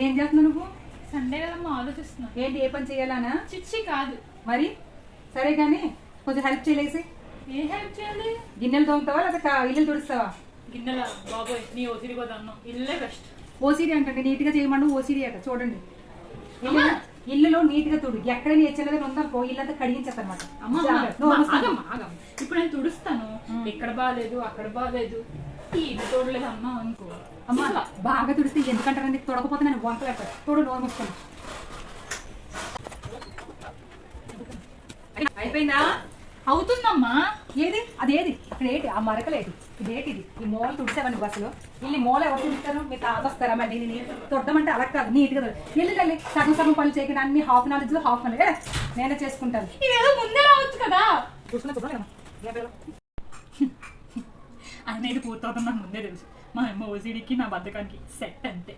ఏం చేస్తున్నావు నువ్వు? సండే కదమ్మా ఆలోచిస్తున్నా. ఏంటి ఏ పని చేయాలనా? చిచ్చి కాదు మరి సరే కానీ కొంచెం హెల్ప్ చేయలేసి. ఏ హెల్ప్ చేయాలి? గిన్నెలు తోముతావా లేకపోతే ఇల్లు తుడుస్తావా? గిన్నెల బాబోయ్ నీ ఓసిడి పోతా అన్నావు. ఇల్లే బెస్ట్. ఓసిడి అంటే నీట్ గా చేయమను. ఓసిడి అట చూడండి. ఇల్లులో నీట్ గా తుడు. ఎక్కడైనా ఏ చిన్నగా ఉందనుకో ఇల్లంతా కడిగించేస్తారనమాట. ఇప్పుడు నేను తుడుస్తాను. ఇక్కడ బాగాలేదు అక్కడ బాగాలేదు ఇది తోడలేదు అమ్మా అనుకో. అమ్మ బాగా తుడిస్తే ఎందుకంటారు నీకు తొడకపోతే నేను వంక పెడతాను. తోడు నోరు మూసుకుని. అయిపోయిందా? అవుతుందమ్మా. ఏది అదేది అక్కడ ఏంటి ఆ మరకలేది ఇదేంటి ఇది ఈ మూల తుడిసావని బస్సులో ఇల్లు మూల ఎవరు తుడుస్తారు? మీరు తాగొస్తారా? మళ్ళీ నేను తొడమంటే అలా కాదు నీట్గా ఇల్లు తల్లి సగం సగం పనులు చేయకుండా అన్ని హాఫ్ నాలెడ్జ్ లో హాఫ్ నాలెడ్జ్ నేనే చేసుకుంటాను. ఇదేదో ముందే రావచ్చు కదా. ఆయన ఇది పూర్తవుతుంది నాకు ముందే తెలుసు. మా అమ్మ ఓసిడికి నా బద్ధకానికి సెట్ అంతే.